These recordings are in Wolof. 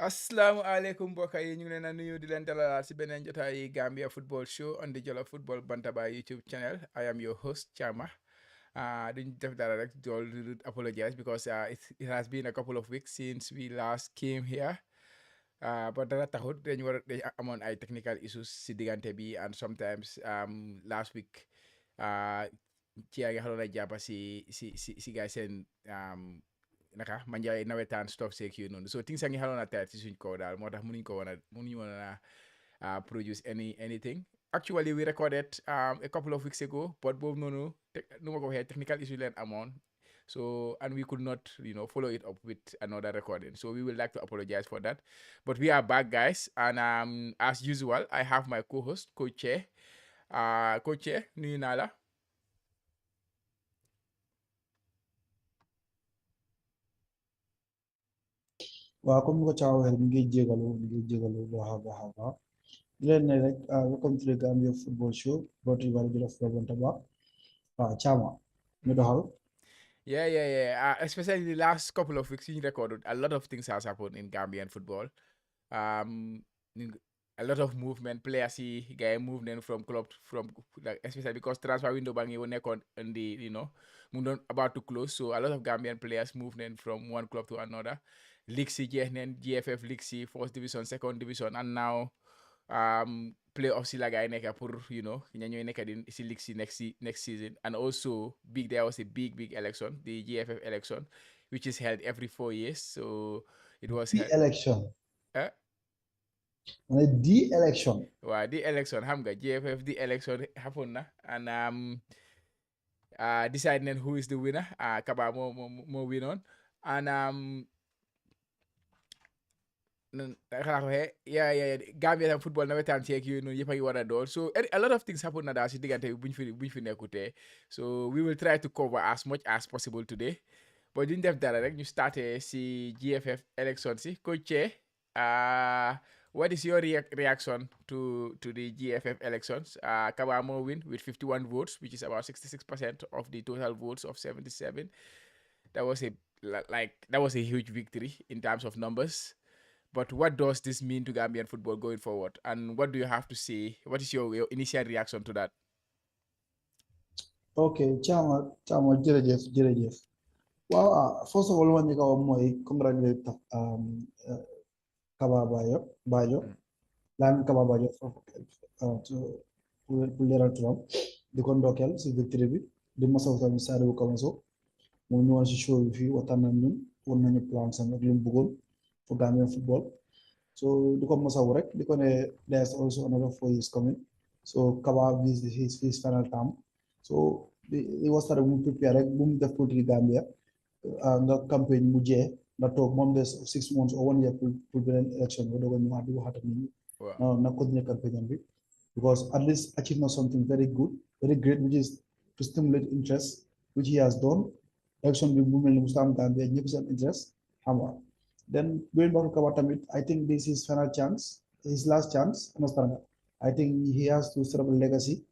Assalamualaikum mbokk yi ñu ngi leen a nuyu di leen dalal si beneen jotaay Gambia Football Show on the Jollof Football Bantaba YouTube channel. I am your host Chama. Duñ def dara rek dool apologize because it has been a couple of weeks since we last came here. But dara taxut dañ amoon ay technical issues si diggante bi and sometimes last week ci yaa ngi xaloon a jàppa si gaay seen naka manjaay nawetaan stock seek yooyu noonu so things a ngi xaloon a tight si suñ kaw daal moo tax mënuñu woon a produce anything. Actually we recorded a couple of weeks ago but boobu noonu nu ma ko waxee technical issue leen amoon so and we could not follow it up with another recording, so we would like to apologize for that, but we are back, guys, and as usual I have my co-host Coach Che. Coach Che, nuyu naa la. waaw comme ni ko Thiaw waxee mi ngi jégalu baax a baax di leen ne rek welcome to the Gambia Football Show brought to you by the Jollof Football Bantaba Thiama ñu doxal. Yeah. Especially the last couple of weeks you recorded, a lot of things has happened in Gambian football. Um, a lot of movement. Players see guy movement from club like especially because transfer window bang you on in the about to close. So a lot of Gambian players movement from one club to another. League C, GFF League C, first division, second division, and now playoffs si la gaay nekk pour ña ñooy nekk di si league si next season, and also there was a big election, the GFF election, which is held every 4 years, so it was held. The election. eh The election. waaw the election xam nga GFF the election happen na and decide then who is the winner. Kaba moo win on and xanaa ko waxee Gambia tam football nawetaan ci ak yooyu noonu yëpp a ngi war a door, so a lot of things happen na daal si diggante bi buñ fi nekkutee, so we will try to cover as much as possible today, but duñ def dara rek ñu starté si GFF election si. Coach Che, what is your reaction to the GFF elections? Kaba moo win with 51 votes, which is about 66% of the total votes of 77. That was a huge victory in terms of numbers. But what does this mean to Gambian football going forward? And what do you have to say? What is your initial reaction to that? Okay, Thiama jërëjëf. Waaw, first of all ma njëkk a wax mooy congratulate Kaba Bajo Lamin Kaba Bajo pour leeral turam di ko ndokkeel si victory bi di masaw tamit Sadibou Kamaso moom ñëwoon si show bi fii waxtaan nañ ñun won nañu plan sam ak li mu bëggoon for Gambian football, so di ko masaw rek di ko ne there's also another 4 years coming, so Kaba this is his final term, so he was started mu prepare rek bu mu def politique Gambia nga campagne mu jeex nga toog moom des 6 months or 1 year pour beneen election nga doog a ñëwaat di waxaat ak nit ñi. na continuer campagne bi because at least achieve na something very good, very great, which is to stimulate interest, which he has done. Election bi bu mel ni Muslim Gambia ñëpp seen interest xam nga. Then going back to Kaba tamit, I think this is final chance, his last chance, understand. I think he has to set up a legacy.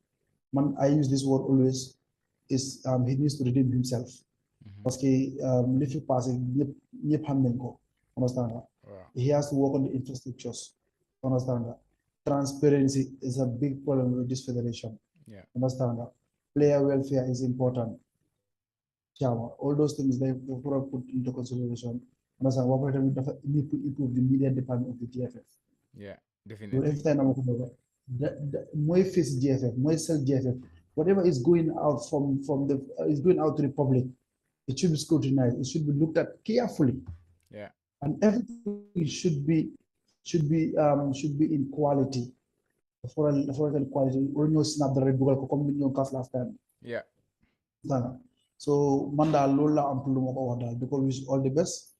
Man, I use this word always, is he needs to redeem himself. Parce que li fi passé ñëpp xam nañ ko, understand. He has to work on the infrastructures, understand. Transparency is a big problem with this federation. Understand. Player welfare is important. All those things they put into consideration. Understand. What we need to improve the media department of the GFF. Yeah, definitely. Every time more face GFF, more sell GFF, whatever is going out from the is going out to the public, it should be scrutinized. It should be looked at carefully. Yeah. And everything should be in quality. For quality, or you snap the red Google come in your class last time. Yeah. So Manda Lola and Puluma because wish all the best.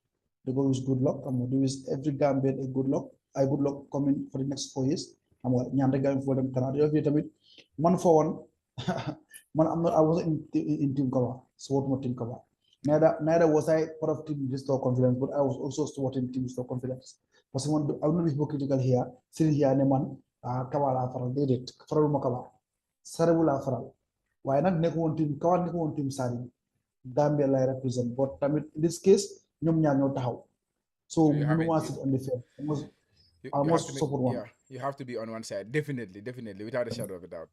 Because wish good luck. I'm going to wish every Gambian a good luck. I good luck coming for the next 4 years. I'm going to game for them. One for one. I wasn't in Team Kaba. Support Team Kaba. Neither was I part of Team Restore Confidence, but I was also supporting Team Restore Confidence. Because I will not be more critical here. Sitting here, Neman, Kaba la faral, did it. Faral Makaba. Sarabu la faral. Why not nekk team Kaba nekk team Sari Gambia lay represent, but tamit in this case ñoom ñaar ñoo taxaw So So you haven't mënuma sit on the fence. I you have to must make, support one. yeah, you have to be on one side, definitely, without a shadow of a doubt.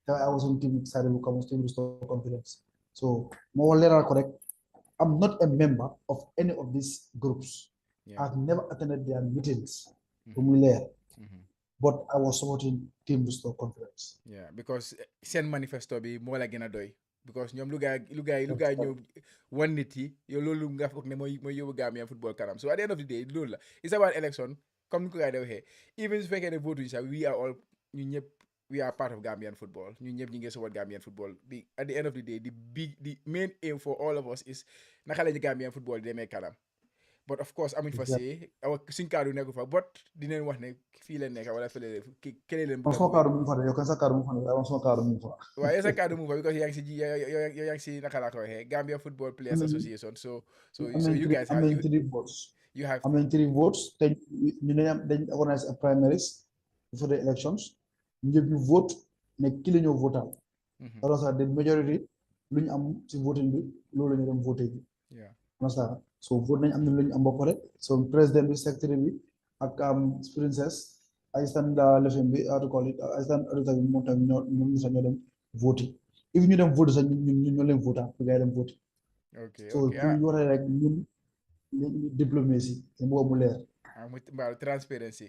I was on team Sadhu Kamus team restore confidence. So more later correct. I'm not a member of any of these groups. Yeah. I've never attended their meetings to Mm-hmm. Mulea, Mm-hmm. but I was supporting team restore confidence. Yeah, because seen manifesto bi moo la gën a doy because ñoom lu gaay ñëw wan nit yi yow loolu nga foog ne mooy yóbbu Gambia football kanam so at the end of the day loolu la it's about election comme ni ko gaay di waxee even su fekkee ne vote yi sax we are all ñu ñëpp we are part of Gambian football ñu ñëpp ñu ngi support Gambian football at the end of the day the main aim for all of us is naka la ñu Gambian football di demee kanam but of course amuñ fa see suñ kaddu nekkul fa but dinañ wax ne fii leen nekk wala fële kële leen Man bëgg a suma vote kaddu mu ngi fa de, yow kan sa kaddu mu ngi fa de, waaye man suma kaddu mu ngi fa. waaye sa kaddu mu fa because yaa ngi si yaa ngi si naka laa ko waxee Gambia Football Players Association so you guys am have nañ three votes. you have Am nañ three votes te ñu ne dañ organize a primaries before the elections. Ñu ñëpp ñu vote ne ki la ñoo votal. Alors ça, the majority lu ñu am ci voting bi loolu la ñu dem voté ji. yeah Understand? So vote nañ am na lu ñu am ba pare. So président bi secretary bi ak princess assistant lefin bi how to call it assistant auditor bi moom tamit ñoo sax ñoo dem voté. If ñu dem voté sax ñoo leen voté pour gars yi dem voté. okay So okay pour ñu waree rek ñun diplomatie te mu leer. mu mbaalu transparency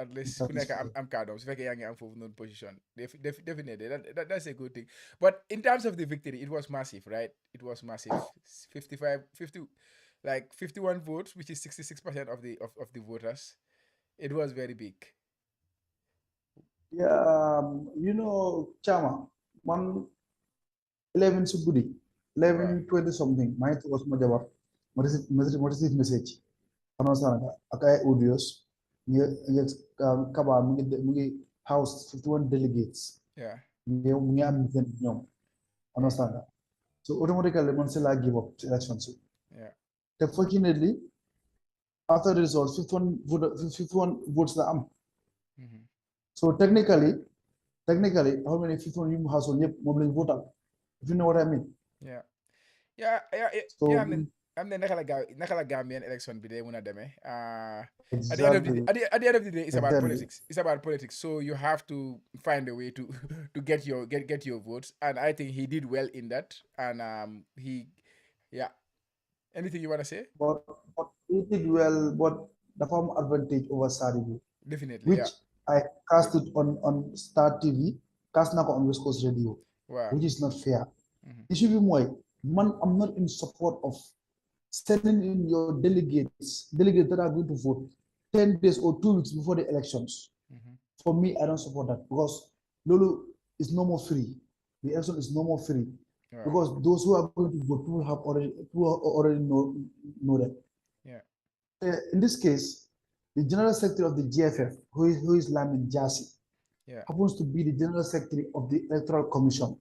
at least ku nekk am kàddoom su fekkee yaa ngi am foofu noonu position definitely that's a good thing but in terms of the victory it was massive right it was massive 51 votes which is 66% of the voters it was very big. Yeah, Chama, man 11 si guddi 11:20 something maa ngi toog suma jabar ma receive message understand nga ak ay audios ngi Kaba mu ngi house 51 delegates yeah mu ngi am meeting ñoom understand nga so automatically man si laa give up si election si yeah te fortunately after the results 51 votes la am so technically how many 51 yu mu household yëpp moom lañ votal if you know what I mean yeah so am na naka la Gambian election bi dee mun a demee at the exactly end of the day it's about exactly politics so you have to find a way to get your votes and I think he did well in that and yeah anything you want to say but he did well but dafa am advantage over Sadibou definitely which yeah I cast it on Star TV cast na ko on West Coast Radio wow which is not fair issue bi mooy man I'm not in support of sending in your delegates that are going to vote 10 days or 2 weeks before the elections. For me, I don't support that because Lulu is no more free. The election is no more free wow. because those who are going to vote who already know that. Yeah. In this case, the general secretary of the GFF, who is Lamin Jassy, yeah. happens to be the general secretary of the Electoral Commission,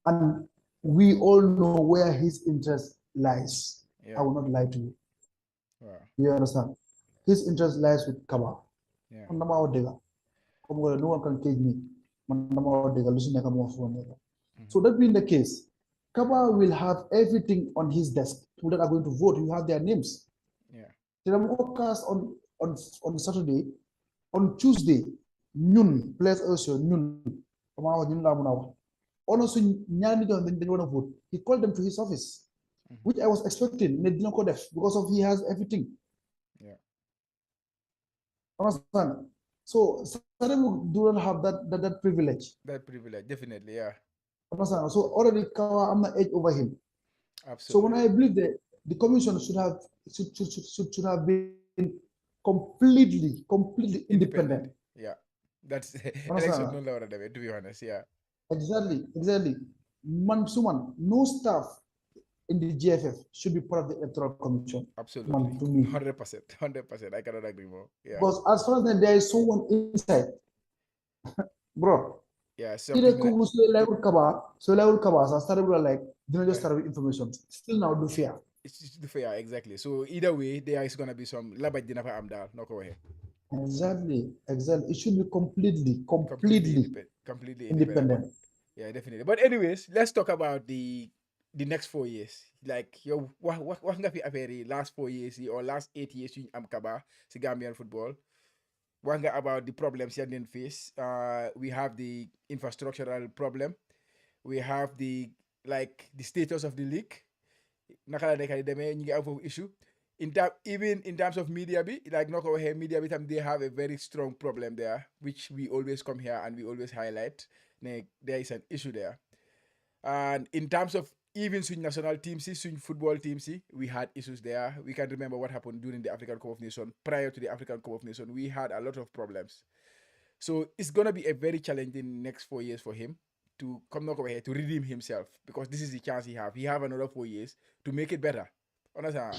and we all know where his interest lies. Yeah. I will not lie to you. Wow. You understand? His interest lies with Kaba. Yeah. No one can cage me. So that being the case, Kaba will have everything on his desk. People that are going to vote, you have their names. Yeah. The cast on Saturday, on Tuesday, noon, players also noon. Honestly, they want to vote. He called them to his office, which I was expecting. Because of he has everything. Yeah. Understand? So Saddam do not have that privilege. That privilege, definitely, yeah. Understand? So already I'm the edge over him. Absolutely. So when I believe that the commission should have been completely independent. Yeah. That's election no lower to be honest, yeah. Exactly. No staff in the GFF should be part of the electoral commission. Absolutely. To me. 100%. I cannot agree more. Yeah. Because as far as there is someone inside, bro. Yeah. So level Kaba, so started like just start with information. Still now do fair. It's just fair, exactly. So either way, there is gonna be some labaj dina fa am dal. No go ahead. Exactly. It should be completely independent. Yeah, definitely. But anyways, let's talk about the the next 4 years. Like yo, wax nga fi affaire yi last 4 years yi or last 8 years yu ñu am Kaba si Gambian football. Wax nga about the problems yan leen face. We have the infrastructural problem. We have the like the status of the league. Naka la nekk di demee ñu ngi am foofu issue. Even in terms of media bi, like noo ko waxee media bi tam they have a very strong problem there, which we always come here and we always highlight. Ne, there is an issue there. And in terms of even swing national teams, swing football teams, we had issues there. We can remember what happened during the African Cup of Nations. Prior to the African Cup of Nations, we had a lot of problems. So it's gonna be a very challenging next 4 years for him to come knock over here to redeem himself, because this is the chance he have. He have another 4 years to make it better. Understand?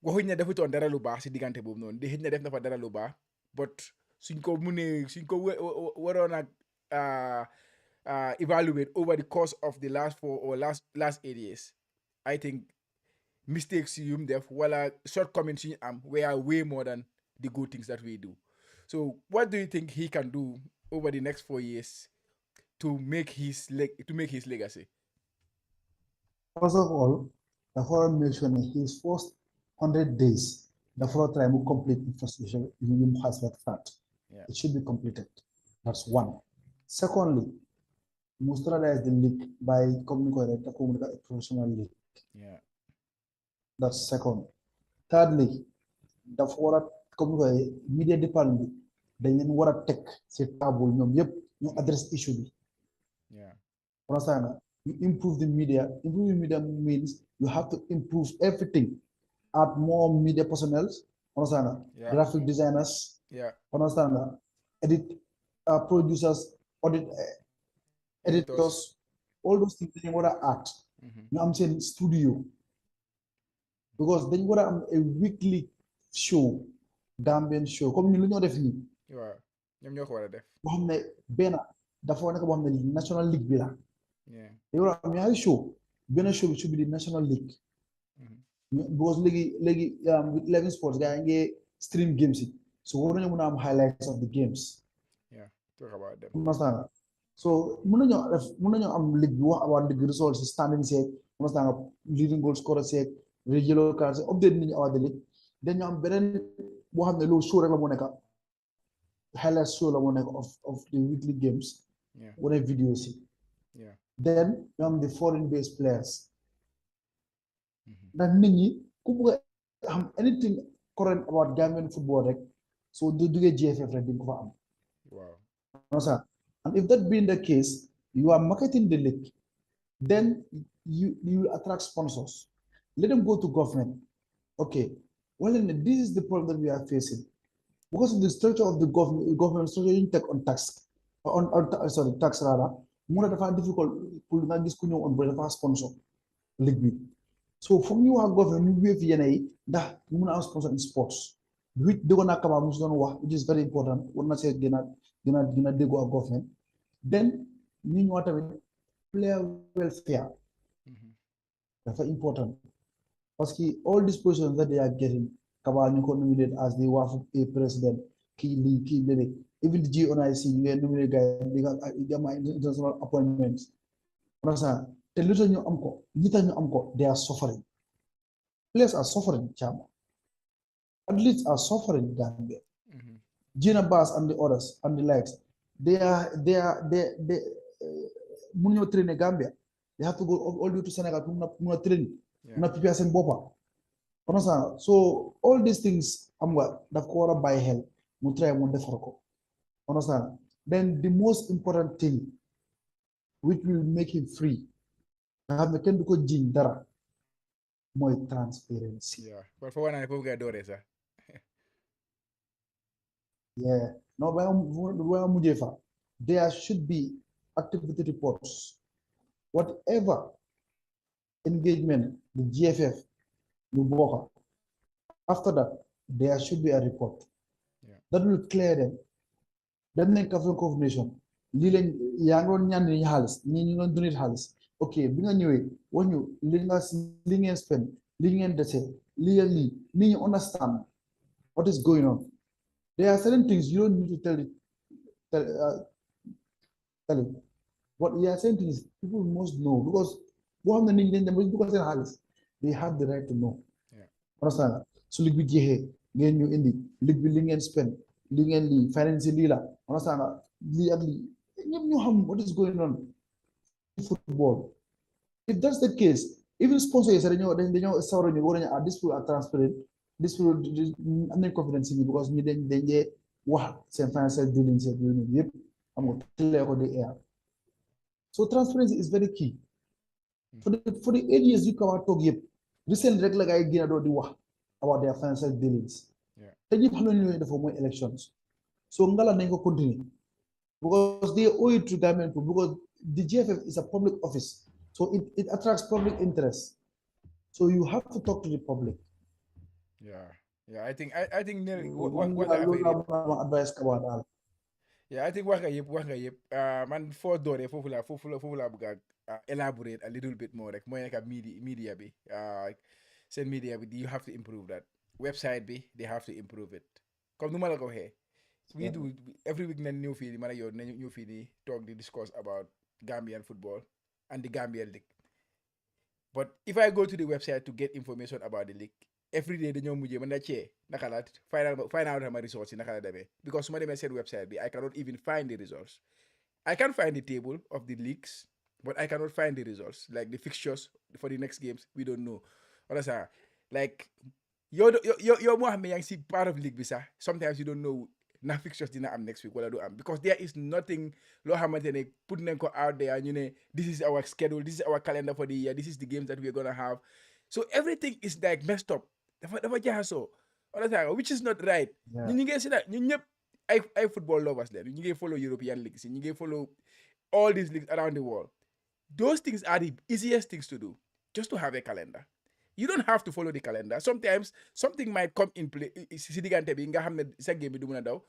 Waxuñ ne defutoon dara lu baax si diggante boobu noonu de xëj na def na fa dara lu baax, but suñ ko munee suñ ko waroon a evaluate over the course of the last 8 years, I think mistakes yum def wala shortcomings yu am were way more than the good things that we do. So what do you think he can do over the next 4 years to make his legacy? First of all, the foreign mission in his first 100 days, the foreign try to complete infrastructure in has not start. Yeah. It should be completed. That's one. Secondly, Mustrada the league by communicating a professional league. Yeah. That's second. Thirdly, the foreign communicate media department dañ leen war a teg ci table ñoom yëpp ñu address issue bi. Yeah. Understand? You improve the media. Improving media means you have to improve everything. Add more media personnel. Understand? Yeah. Graphic designers. Yeah. Understand? Edit, producers, audit, editors. All those things they want to add. Now I'm saying studio, because then what I'm a weekly show, Gambian show. Comme ñu lu ñoo def nii. waaw ñoom ñoo ko war a def. boo xam ne benn dafa war a nekk boo xam ne national league bi la. Yeah. yow la am ñaari show benn show bi should be the national league. Because léegi with 11 sports gars yi ngi stream games yi, so war nañu mën a am highlights of the games. Yeah, talk about them. Understand? So mën nañoo am league bi wax about league results, standing seeg, understand, leading goal scorer seeg, regular cards, update nañu about the league. Then ñu am beneen boo xam ne loolu show rek la moo nekk highlights show la moo nekk of the weekly games. Yeah. Wane videos yi. Yeah. Then ñu am the foreign based players. Ndax nit ñi ku bëgg a xam anything current about Gambian football rek, so du duggee GFF rek di nga ko fa am. Wow. And if that being the case, you are marketing the league, then you will attract sponsors. Let them go to government. Okay, well then this is the problem that we are facing. Because of the structure of the government structure you take on tax, tax rather, more than difficult pour nga gis ku ñëw on board dafa sponsor league bi. So from you are government ñu wéef yene yi ndax ñu mën a am sponsor in sports, which déggoon naa Kaba mu si doon wax, which is very important, war na see gën a déggoo ak government. Then ñu ñëwaat tamit player welfare dafa important, parce que all these positions that they are getting, Kaba ñu ko nominated as the WAFU a president, kii lii kii léeg, even the GNIC ñu ngi nominated guys di nga am international appointments. Te lu tax ñu am ko, ñi tax ñu am ko, they are suffering. Players are suffering, Chama. Athletes are suffering, Gambia. Gina Bass and the others and the likes, they mun train Gambia. They have to go all the way to Senegal to train. Not prepare seen bopa. Understand? So all these things am nga daf ko war a bàyyi xel mu try mu defar ko. Understand? Then the most important thing which will make him free, nga xam ne kenn du ko jiñ dara, mooy transparency. Yeah, but for one I go get sax. Yeah, no, but there should be activity reports. Whatever engagement the GFF you work, after that there should be a report. Yeah. That will clear them. Then they cover coordination. Lilen yangon nyan ni halis, ni non donate halis. Okay, bring a new when you lingen spend, lingen dese, li ni understand what is going on. There are certain things you don't need to tell it. What you are saying is people must know, because boo xam ne nit ñi dañ dem ba dugal seen xaalis they have the right to know. Yeah. understand nga su ligue bi jeexee ngeen ñu indi ligue bi li ngeen spend li ngeen lii finance lii la understand nga lii ak lii ñëpp ñu xam what is going on in football. If that's the case, even sponsors yi sax dañoo sawar ñu war nañu this people are transparent, this people am nañ confidence in because ñi dañ dee wax seen financial dealings ak yooyu noonu yëpp xam nga clear ko di air. So transparency is very key. For the 8 years yu Kaba toog yëpp recently rek la gaa yi génn doo di wax about their financial dealings. te ñëpp xam nañu ne dafa mooy elections. So ngala nañ ko continue because they owe it to government because the GFF is a public office. So it attracts public interest. So you have to talk to the public. Yeah. I think advice Kaba. Yeah, I think wax nga yëpp man foo dooree foofu laa bëgg a elaborate a little bit more rek mooy nekk media bi seen media bi you have to improve that website bi they have to improve it comme nu ma la ko waxee we do every week nañ ñëw fii man ak yow nañ ñëw fii di talk di discuss about Gambian football and the Gambian league but if I go to the website to get information about the league every day dañoo mujjee man na cee naka la find out my results yi naka la demee because su ma demee seen website bi I cannot even find the results I can find the table of the leagues but I cannot find the results like the fixtures for the next games we don't know understand like yow moo xam ne yaa ngi si part of league bi sax sometimes you don't know na fixtures dina am next week wala du am because there is nothing loo xamante ne put nañ ko out there ñu ne this is our schedule this is our calendar for the year this is the games that we are gonna have so everything is like messed up dafa jaxasoo understand which is not right ñu ngi si nag ñun ñëpp ay football lovers leen ñu ngi follow European leagues ñu ngi follow all these leagues around the world those things are the easiest things to do just to have a calendar you don't have to follow the calendar sometimes something might come in play si diggante bi nga xam ne sa game bi du mën a daw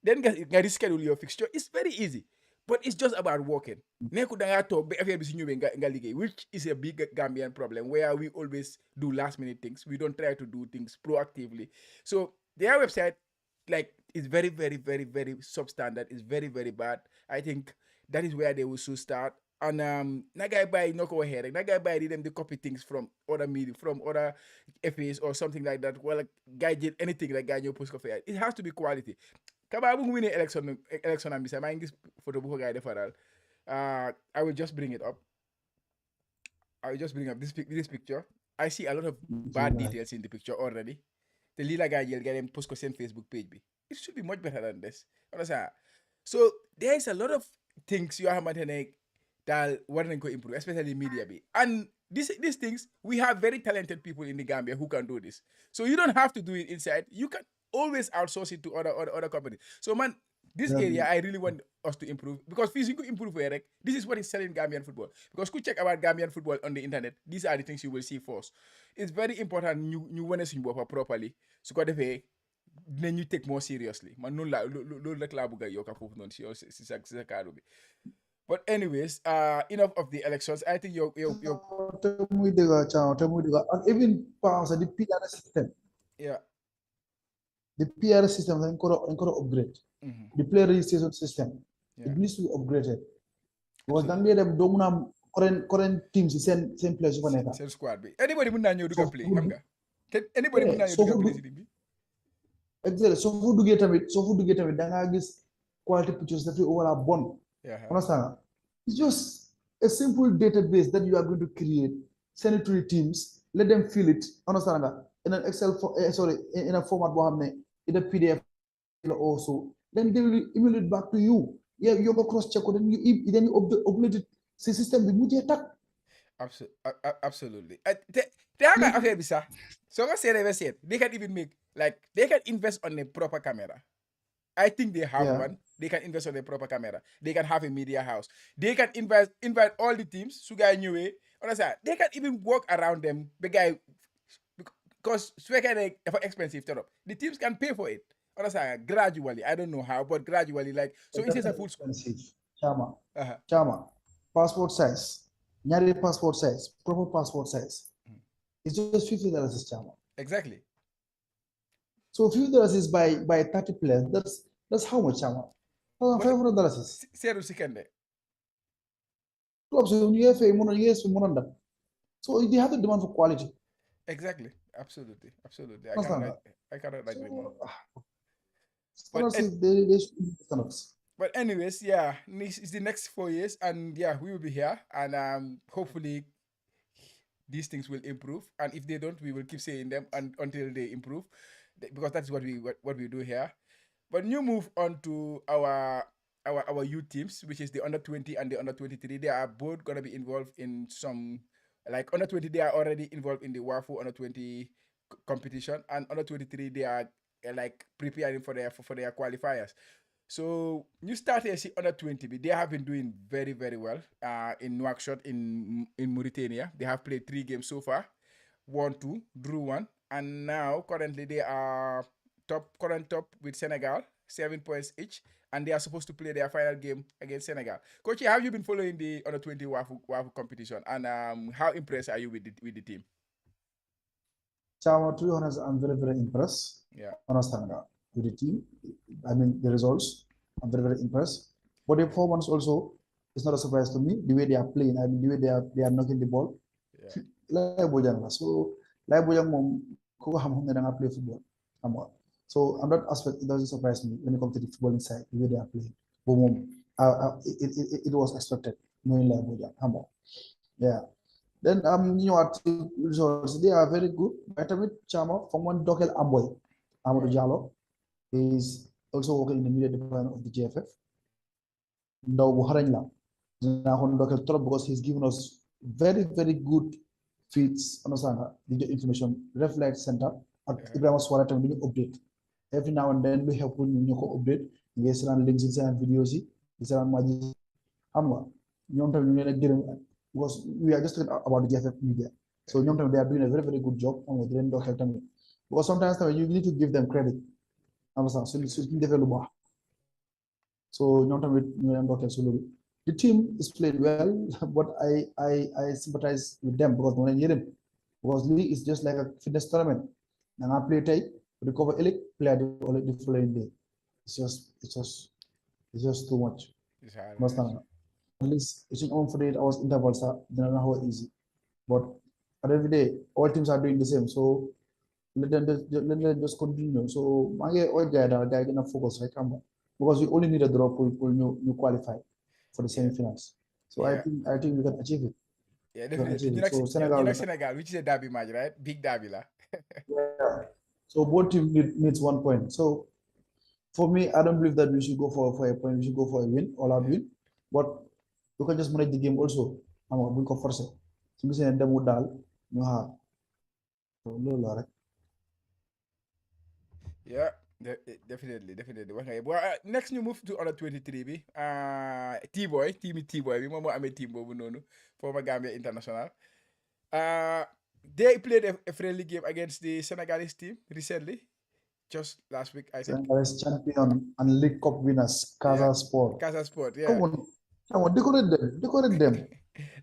then nga reschedule your fixture it's very easy but it's just about working nekku da ngaa toog ba affaire bi si ñëwee nga liggéey which is a big Gambian problem where we always do last minute things we don't try to do things proactively so their website like is very very very very substandard it's very very bad I think that is where they will should start and na gaay bàyyi noo ko waxee rek na gaay bàyyi di dem di copy things from other media from other FAs or something like that wala gaay jël anything rek gaay ñëw post ko fa it has to be quality Kaba bu mu winee election am bi sax maa ngi gis photo bu ko gaay defaral I will just bring it up this picture I see a lot of bad details in the picture already te lii la gaay jël gaay dem post ko seen Facebook page bi it should be much better than this understand so there is a lot of things yoo xamante ne daal war nañ ko improve especially media bi and these things we have very talented people in the Gambia who can do this so you don't have to do it inside you can always outsource it to other companies so man this area I really want us to improve because fii suñ ko improve rek this is what is selling Gambian football because ku check about Gambian football on the internet these are the things you will see first it's very important ñu wane suñ boppa properly su ko defee dinañ ñu take more seriously man noonu laa loolu rek laa bëgg a yokka foofu noonu si sa kaddu bi but anyways enough of the elections I think yow te muy dëgg and even the PR system yeah the PR system dañ ko upgrade the player registration system it needs to be upgraded because da ngay dem doo mun a am current team si seen place su fa nekk seen squad bi anybody mun naa ñëw dugg play xam nga anybody mun naa ñëw dugg play si bi exactly soo fu duggee tamit da ngaa gis quality pictures dafay wala bon understand it's just a simple database that you are going to create send it to the teams let them fill it understand nga in an Excel in a format boo xam ne in a PDF also then they will email it back to you you go cross check then you upload it si system bi mujjee tak absolutely te xam nga affaire bi sax soo ko seetee ba seet they can even make like they can invest on a proper camera I think they have one they can invest on a proper camera they can have a media house they can invite all the teams su gaay ñëwee understand they can even work around them ba gaay because su fekkee ne dafa expensive trop the teams can pay for it understand gradually I don't know how but gradually like so it is a full expensive chama passport size ñaari passport size proper passport size it's just $50 chama exactly so $50 is by 30 players that's how much chama $500 seeru si kende clubs you have a so they have the demand for quality. Exactly. Absolutely. Absolutely. Understand that? I cannot agree more. So But standards they should be standards. anyways, yeah, it's the next 4 years, and yeah, we will be here, and hopefully these things will improve. And if they don't, we will keep saying them and until they improve, because that's what we do here. But you move on to our youth teams, which is the under 20 and the under 23. They are both gonna be involved in some, like under 20. They are already involved in the WAFU under 20 competition, and under 23 they are like preparing for their qualifiers. So you started see under 20, but they have been doing very very well. In Nouakchott in Mauritania, they have played 3 games so far, won two, drew one, and now currently they are current top with Senegal, 7 points each, and they are supposed to play their final game against Senegal. Coach, have you been following the under 20 WAFU competition, and how impressed are you with the team? Chama, to be honest, I'm very, very impressed. Yeah. Understand that with the team. I mean, the results. I'm very, very impressed. But the performance also is not a surprise to me. The way they are playing, I mean, the way they are knocking the ball. Yeah. Like Bojang. So, like Bojang, mom, ko ham hum na play football. So, on that aspect, it doesn't surprise me when it comes to the footballing side, the way they are playing. But it was expected, knowing like Bojang. Yeah. Then you know what results they are very good. Vitamin Chama from one Dokel Amboy, Amadou Wow. Jallo is also working in the media department of the GFF. Ndaw bu xarañ la dinaa ko ndokkeel trop because he's given us very very good feeds understand nga di jox information reflect center ak Ibrahima Suwara tamit di ñu update every now and then lu xew pour ñu ko update ngay seetaan links yi seetaan videos yi di seetaan maji xam nga ñoom tamit ñu leen a gërëm because we are just talking about the GFF media so ñoom tamit they are doing a very very good job xam nga di leen ndokkeel tamit because sometimes tamit you need to give them credit understand su ñu defee lu baax so ñoom tamit ñu leen ndokkeel si loolu the team is played well but I sympathize with them because moo leen yërëm because lii is just like a fitness tournament da ngaa play tey recover ëllëg play the following day it's just too much It's hard, understand nga at least suñu amoon 48 hours interval sax dina la xaw a easy but at the end of the day all teams are doing the same so let them just continue so maa ngi oo gars yi daal gars yi gën a focus rek xam nga because we only need a draw pour ñu qualify for the yeah. semi-finals. So Yeah. I think we can achieve it. Yeah, We can definitely. achieve it. So You Senegal, like Senegal, which is a derby match, right? Big derby, lah. yeah. So both teams needs 1 point. So for me, I don't believe that we should go for a point. We should go for a win, all out Yeah. win. But we can just manage the game also. I'm going to force it. So we say them would dal, no ha. So no, right? Yeah, definitely. Wax nga well, next ñu move to under 23 bi. T-boy, T-boy bi moom moo amee team boobu noonu former Gambia international. They played a friendly game against the Senegalese team recently, just last week, I think. Senegal is champion and League Cup winners, Yeah, Casa Sport. Casa Sport, Come yeah. on, decorate them, decorate them.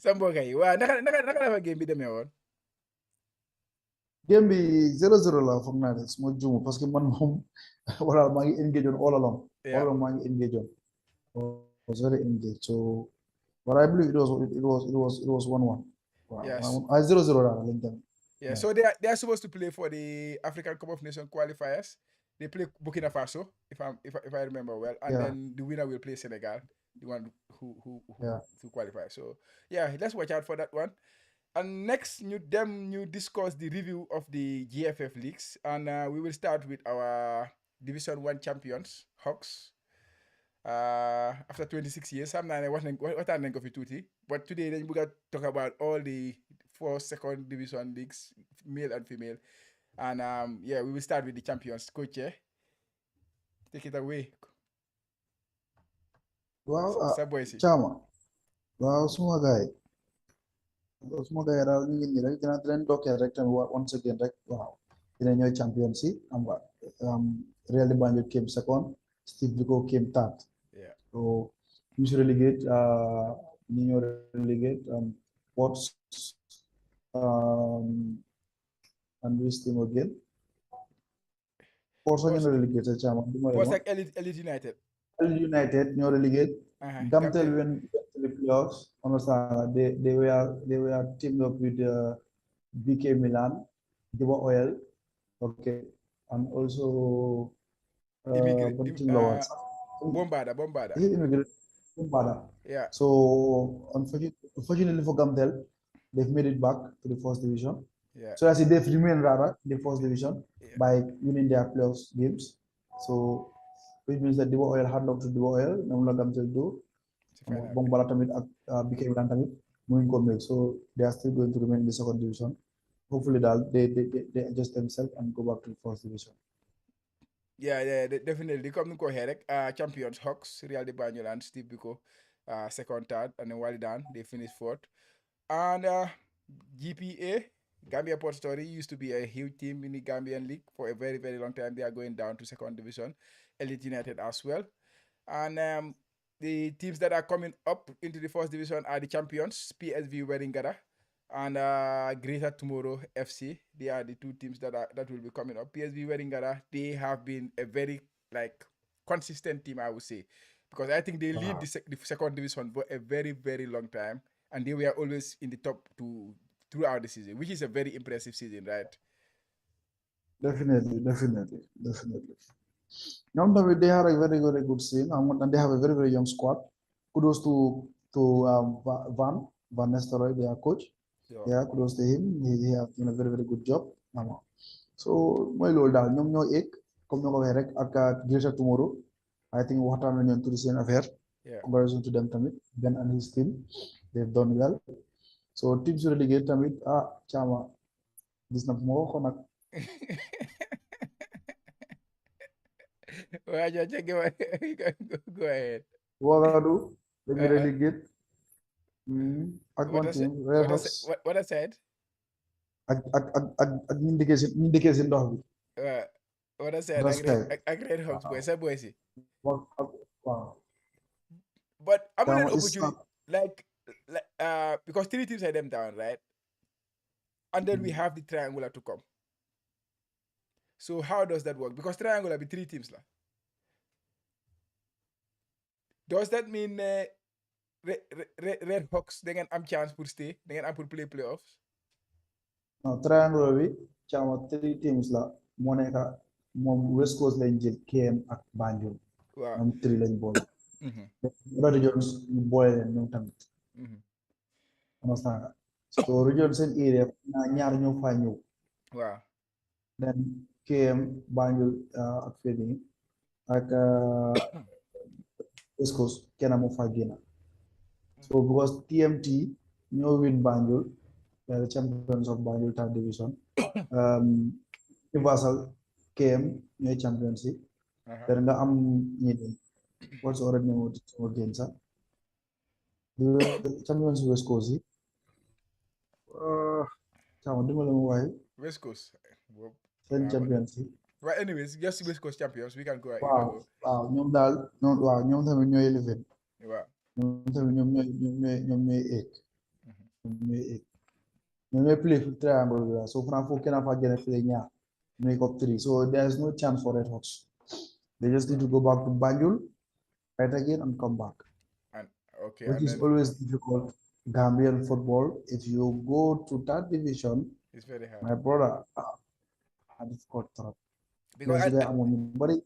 Sa mbokk yi waaw naka la fa game bi demee woon. Game bi 0-0 la foog naa ne su ma juumu parce que man moom wala maa ngi engage on all along. Yeah. All along maa ngi engage on. I was very engaged. So, but I believe it was 1-1. Wow. Yes. 0-0 la lañ dem. Yeah, so they are supposed to play for the African Cup of Nations qualifiers. They play Burkina Faso, if I remember well, and Yeah. then the winner will play Senegal, the one who Yeah. to qualify. So yeah, let's watch out for that one. And next, you discuss the review of the GFF leagues, and we will start with our Division 1 champions, Hawks. After 26 years, I'm not what nañ ko fi tuuti, but today dañ bëgg a talk about all the 4 second division leagues, male and female, and yeah, we will start with the champions. Coach, take it away. Waaw Sa boy si. Chama. Waaw suma gaay. Suma gaay daal ñu ngi nii rek dina leen dokkeel rek tamit once again rek waaw. Dina ñooy champion si am nga Real de Banjul came second, Steve Biko came third. Yeah. So ñu si relegate ñi ñoo relegate Ports and this team again. Ports ñoo relegate sa Chama. Ports ak Elite United. United ñoo relegate. Gamtel playoffs. Understand? They were teamed up with BK Milan, Diva Oil, okay, and also Immigrant, one thing lower. Bombada. Is it immigrant? Bada. Yeah, So unfortunately for Gamtel, they've made it back to the first division. yeah, So I see they've remained rather in the first division yeah. by winning their playoffs games. So which means that Diva Oil had to Diva Oil, Namula Gamtel do. It's a final. Bombala tamit became tamit moving comeback. So they are still going to remain in the second division. Hopefully they adjust themselves and go back to the first division. Yeah, definitely. Comme ni ko waxee rek, champions Hawks, Real de Banjul and Steve Biko, second, third, and then Walidan, they finished fourth. And GPA, Gambia Port Story, used to be a huge team in the Gambian League for a very, very long time. They are going down to second division. Elite United as well. And the teams that are coming up into the first division are the champions, PSV Weringara and Greater Tomorrow FC. They are the two teams that will be coming up. PSV Weringara, they have been a very like consistent team, I would say, because I think they lead the second division for a very, very long time, and they were always in the top two throughout the season, which is a very impressive season, right? Definitely. Now they have a very, very good scene, and they have a very, very young squad. Kudos to Van Nistelrooy, their coach. So Yeah, kudos to him. He has done a very, very good job. So mooy loolu daal ñoom ñoo egg comme ñoo ko waxee rek ak Greater Tomorrow. I think waxtaan nañu tuuti seen affaire. yeah. Congratulations to them tamit. Ben and his team. They've done well. So team su relegate tamit Chama gis na fu ma waxoon nag. Well, check it. Go ahead. Ouagadougou dañu Uh, relegate ak what one I said? team Red Hawks What I said? ak ñu dëkkee si ndox bi. Uh, what I said? Respect. I great Hawks boy. Sa boy si. Waaw. But I'm an Chama is opportunity like because three teams are them down, right? And then we have the triangular to come. So how does that work? Because triangular be three teams lah. Does that mean Red Hawks they can am chance pour stay, they can am pour play playoffs? non triangle bi Chama three teams la moo nekk moom West Coast lañ jël KM ak Banjul Wow. ñoom three lañ boole. Mm-hmm. Brother Jones ñu boole leen ñoom tamit. Mm-hmm. Understand nga so region seen area ñaar ñoo faa ñëw. Wow. Then KM Banjul ak fii nii ak West Coast kenn moo faa génn. So because TMT ñoo win Banjul the champions of Banjul third division. Universal KM ñooy champions yi. Then nga am ñi de what's already name again sax champions West Coast yi. Chama dimbale ma waaye West Coast. Well, seen champions yi. Right, anyways, just West Coast champions. We can go. waaw ñoom daal ñoom tamit ñooy eleven. Wow. ñoom tamit ñoom ñooy eight. ñoom ñooy play triangle bi la so fanaa foofu kenn fa gën a play ñaar make up three so there is no chance for Red Hawks. They just need to go back to Banjul, fight again and come back. And okay, Which and is then always difficult. Gambian football, if you go to that division, it's very hard. my brother, difficult. Because Players there amoon ñu bari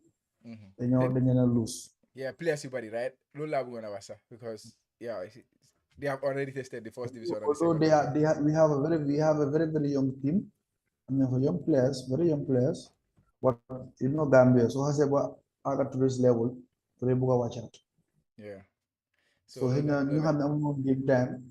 dañoo lose. Yeah, players you body, right? Loolu laa bëggoon a wax sax because yeah, they have already tested the first division and the Although second. we have a very, very young team. I mean, for young players, very young players. But you know, Gambia, so has about to this level, to the Buga watch out. Yeah. So you have no game time,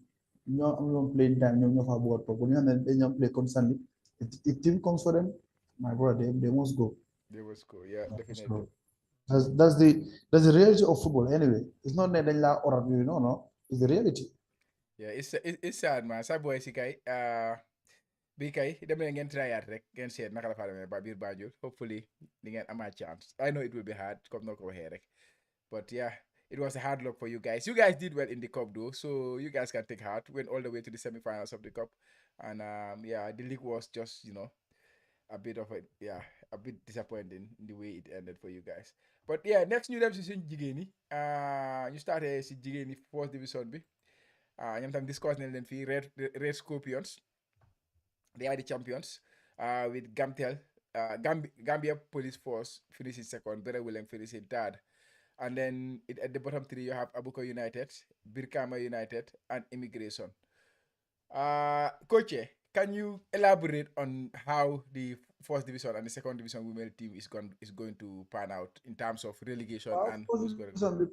no playing time, no have about but you have they play constantly. If team comes for them, my brother, they must go. They will score, yeah, definitely. So that's the reality of football anyway. It's not that they or no, it's the reality. Yeah, it's sad man. Sa boy si kay bi kay dem leen ngeen tryaat rek ngeen seet naka la fa demee ba biir Banjul. Hopefully di ngeen amaat chance. I know it will be hard comme noo ko waxee rek. But yeah, it was a hard luck for you guys. You guys did well in the cup though, so you guys can take heart. Went all the way to the semi-finals of the cup, and yeah, the league was just a bit disappointing in the way it ended for you guys. But yeah, next ñu dem si suñ jigéen ñi ñu starté si jigéen ñi first division bi ñoom tam discuss nañ leen fii Red Scorpions. They are the champions. With Gamtel, Gambia Police Force finishing second, Better William finishing third. And then at the bottom three, you have Abuko United, Birkama United, and Immigration. Coach, can you elaborate on how the first division and the second division women team is going to pan out in terms of relegation waaw and who's going to position bi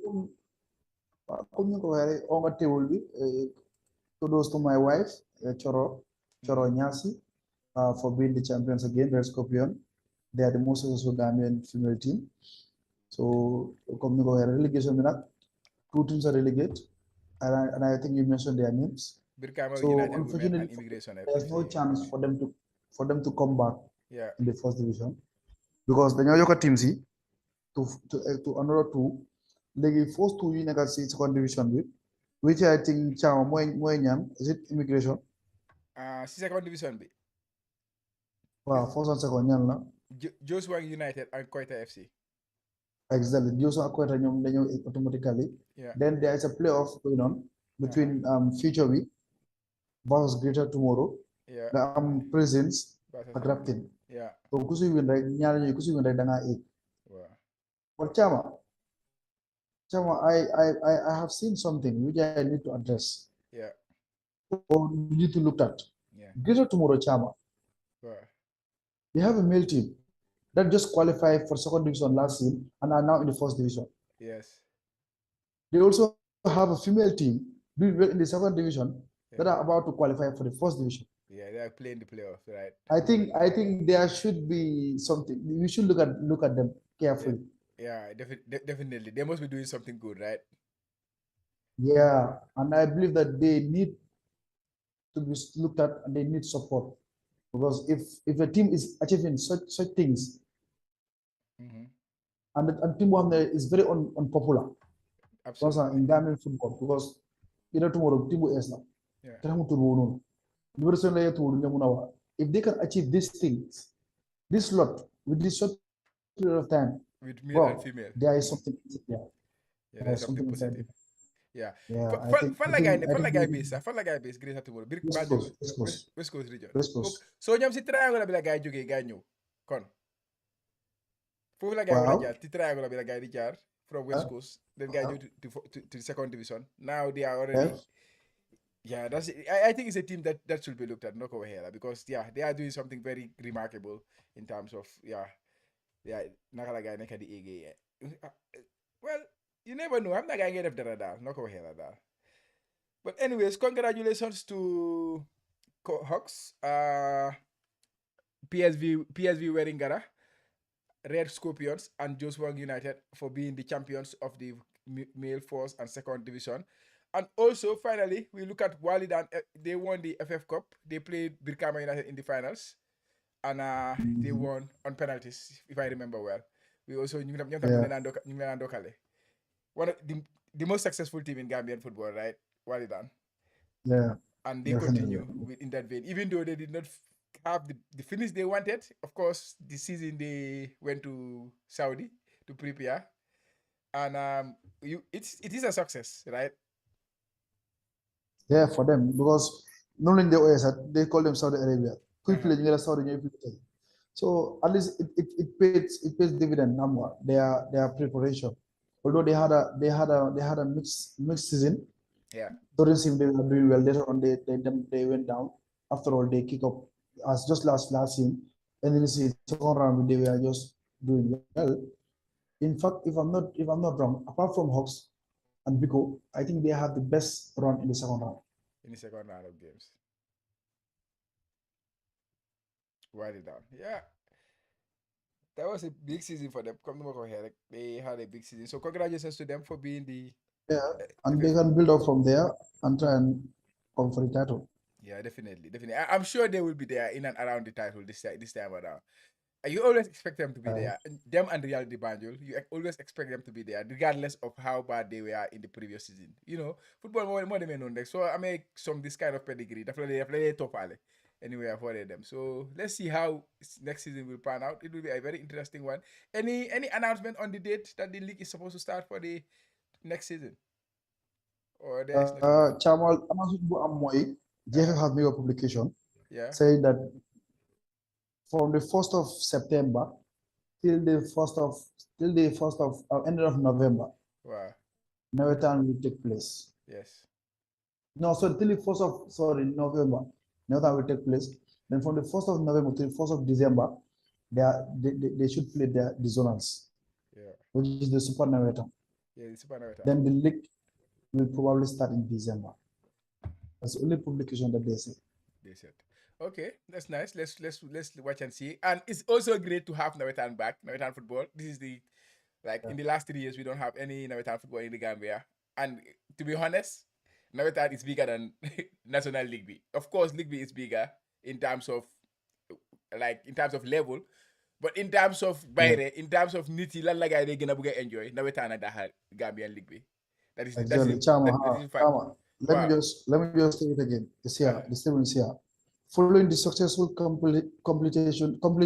comme ni ko waxee rek on nga table bi kudos to my wife Choro Nyasi for being the champions again, Red Scorpion. They are the most successful Gambian female team. So comme ni ko waxee relegation bi nag two teams are relegated, and I think you mentioned their names. Birkama So United women unfortunately, and Immigration there's no FC chance women? for them to come back Yeah. in the first division because dañoo yokk teams yi to another two. Léegi first two yi nekk si second division bi, which I think Chama mooy ñaan, is it Immigration? Si second division bi. Waaw first and second ñaan la. Joshua United and Koita FC. Exactly. Joshua Akweta ñoom dañoo automatically. Yeah. Then there is a playoff going on between Future Week versus Greater Tomorrow. Yeah. nga am Presence ak Raptin. Yeah. So ku si win rek ñaar ñooyu ku si win rek da ngaa egg. Wow. But Chama, I have seen something which I need to address. Yeah. Or you need to look at. Yeah. Greater Tomorrow Chama. Wow. They have a male team that just qualified for second division last season and are now in the first division. Yes. They also have a female team doing well in the second division that Yeah. are about to qualify for the first division. Yeah, they are playing the playoffs, right? I think there should be something. We should look at them carefully. Yeah, definitely. They must be doing something good, right? Yeah, and I believe that they need to be looked at and they need support because if a team is achieving such things and team one is very unpopular. Absolutely. In Gambian football because tomorrow team is now. Yeah. If they can achieve these things, this lot with this short period of time, with male and female, there is something. Yeah, there's something positive. Yeah. Fan la guy base Greater Tomorrow. West Coast region. So ñoom si triangle bi la guy jógee guy ñëw kon foofu la guy war a jaar ci triangle bi la guy di jaar from West Coast then guy ñëw to the second division. Now they are already that's I think it's a team that should be looked at, no ko waxee la, because they are doing something very remarkable in terms of naka la guy nekk di éegee. Well, you never know. I'm not going to get dara daal no ko waxee la daal. But anyways, congratulations to Hawks, PSV Weringara, Red Scorpions, and Joshua United for being the champions of the male first and second division. And also, finally, we look at Walidan. They won the FF Cup. They played Birkama United in the finals, and they won on penalties, if I remember well. We also one of the most successful team in Gambian football, right? Walidan. Yeah. And they continue in that vein, even though they did not have the finish they wanted. Of course, this season they went to Saudi to prepare, and it is a success, right? Yeah, for them because normally in the OS they call them Saudi Arabia. Quickly, Saudi. So at least it pays dividend number. Their preparation. Although they had a mixed season. Yeah. Don't seem they were doing well. Later on they went down. After all, they kick up as just last season. And then you see second round they were just doing well. In fact, if I'm not wrong, apart from Hawks and Biko, I think they have the best run in the second round. In the second round of games. Write it down. Yeah. That was a big season for them. Come over here. They had a big season. So congratulations to them for being the and they can build up from there and try and come for the title. Yeah, definitely. I'm sure they will be there in and around the title this time around. You always expect them to be there. Them and Reality Banjul, you always expect them to be there, regardless of how bad they were in the previous season. Football more than known. So I make this kind of pedigree. Definitely top alley. Anyway, I've ordered them. So let's see how next season will pan out. It will be a very interesting one. Any announcement on the date that the league is supposed to start for the next season? or there is nothing like that? Chairman, announcement bu am mooy GFF Uh-huh. has made a publication Yeah. saying that from the 1st of September till the 1st of end of November, Wow. nawetaan will take place. Yes. No, so till the 1st of November, nawetaan will take place. Then from the 1st of November to the 1st of December, they should play the zonals, Yeah. which is the super nawetaan. Yeah, it's super Nawetan. Then the league will probably start in December. That's the only publication that they say. They said. Okay, that's nice. Let's watch and see. And it's also great to have Nawetan back, Nawetan football. This is the like in the last 3 years we don't have any Nawetan football in the Gambia. And to be honest, Nawetan is bigger than National League B. Of course, League B is bigger in terms of in terms of level, but in terms of Yeah, bayre, in terms of niti, lan la gay they gonna buga enjoy Nawetan and the Gambian League B. exactly. Chama, That is a fact. Chama. Wow. Let me just say it again. It's here. Uh-huh. The statement is here. Following the successful completion of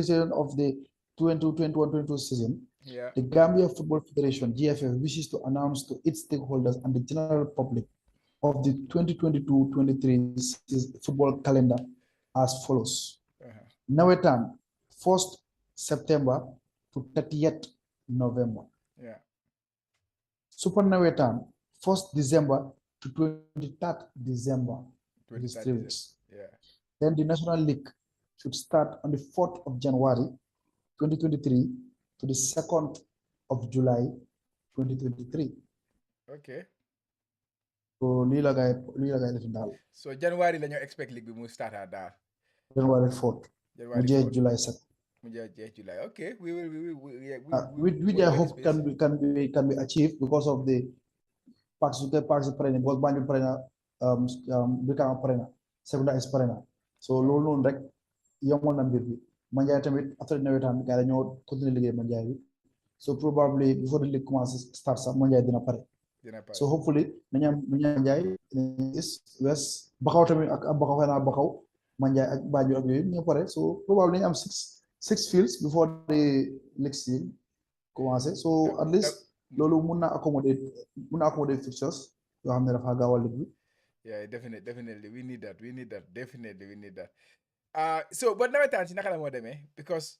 the 2021-22 season, Yeah. the Gambia Football Federation (GFF) wishes to announce to its stakeholders and the general public of the 2022-23 football calendar as follows. Uh-huh. Nawetan, 1st September to 30th November. Yeah. Super Nawetan, 1st December to 23rd December. It is 23rd 3 December. weeks. Yeah. Then the National League should start on the 4th of January 2023 to the 2nd of July 2023. Okay. So lii la gaay defi daal. So January la ñu expect league bi mu start daal. January 4th. January mu jeex 4th. July 2nd. Mu jeex July. Okay. We yeah, Which I hope can be achieved because of the parts pare na because Banjul pare na Brikama pare na Sekunda is pare na. So loolu noonu rek yombal na mbir bi. Manjai tamit after nawetaan gars yi ñoo continuer liggéey Manjai bi. So probably before the league commences start sax Manjai dina pare. So hopefully nañu am Manjai is West Bakaw tamit ak Bakaw xëy na Bakaw Manjai ak Banjul ak yooyu ñu pare. So probably nañu am six fields before the league season commencé. So at least loolu mun na accommodate fixtures yoo xam ne dafa gaawal ligue bi. Yeah, definitely. We need that. Definitely, we need that. So but nawetaan si naka la moo demee because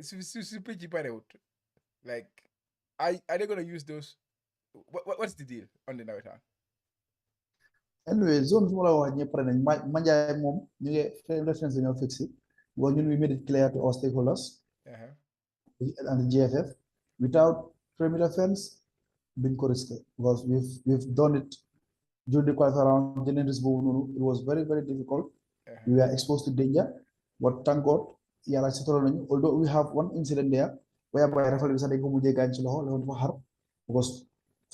su pitch yi parewut like are they gonna use those what's the deal on the nawetaan? Anyway, zone fu ma la wax ñëpp pare nañ Manjai moom ñu ngi reference ñoo fixé because ñun we made it clear to our stakeholders and the GFF without perimeter fence duñ ko risqué because we've done it during the qualifying round jëleen risque boobu noonu it was very very difficult. We were exposed to danger but thank God yàlla setaloon nañu although we have one incident there whereby referee bi sax dañ ko mujjee gaañ ci loxo dafa xar because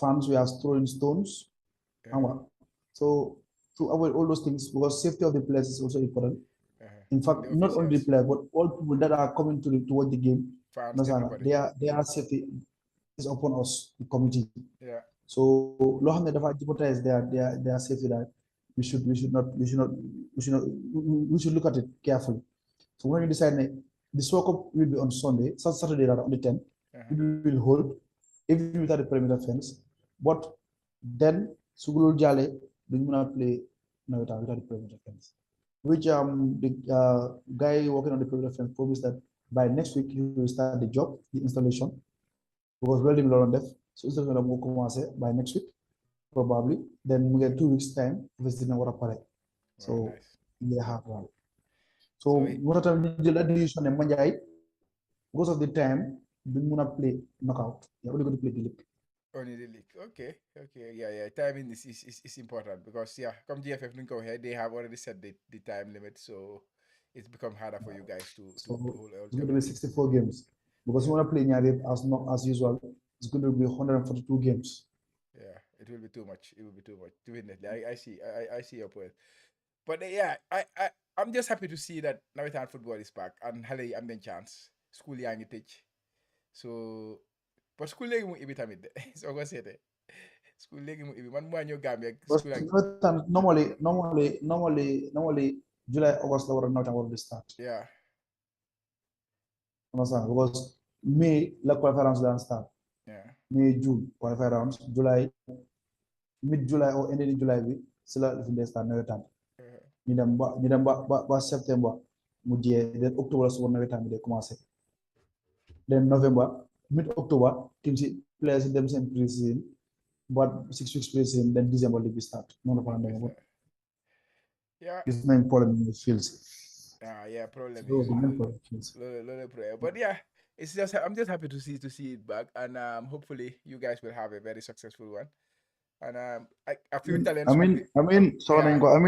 fans were throwing stones xam nga so to avoid all those things because safety of the players is also important. In fact, not only the players but all people that are coming to watch the game, their safety is upon us, the committee. Yeah. So loo xam ne dafa jeopardize their safety that we should look at it carefully. So when we decide the World Cup will be on Saturday on the 10th, we will hold even without the perimeter fence. But then Sugulul Jale duñ mën a play nawetaan without the perimeter fence. Which the guy working on the perimeter fence promised that by next week he will start the job, the installation. Because welding la doon def so installation la moo commencé by next week probably then mu ngi 2 weeks time investi dina war a pare. So they have one. So moo tax tamit ñu jël addition ne Manjai because of the time duñ mën a play knockout you're only going to play the league. Only the league. Okay. Yeah. Timing is important because come GFF nuñ ko waxee they have already set the time limit so it's become harder for you guys to hold it's going to be 64 games because you want to play ñaari as usual it's going to be 142 games. Yeah, it will be too much. Definitely. I see your point. But I'm just happy to see that nawetaan football is back and xale yi am nañ chance school yaa ngi tëj so but school léegi mu ibi tamit de soo ko seetee school léegi mu ibi man maa ñëw Gambia school normally July August la war a nawetaan war a start. Yeah. Understand because May la qualifying rounds daan start. Yeah. May June qualifying rounds July mid July or end of July bi si la fi ndee start nawetaan uh, ñu dem ba septembre mu jiyee den octobre la suba nawetaan bi day commencé then November mid October team si players yi dem seen pre-season ba 6 weeks pre-season then December league bi start noonu la fa league demee ba start. Yeah. gis nañ problème yi field si Yeah, problem loolu is the main problem field si little prayer. But yeah, it's just I'm just happy to see it back, and hopefully you guys will have a very successful one. And a few talents will be solo nañ yeah, ko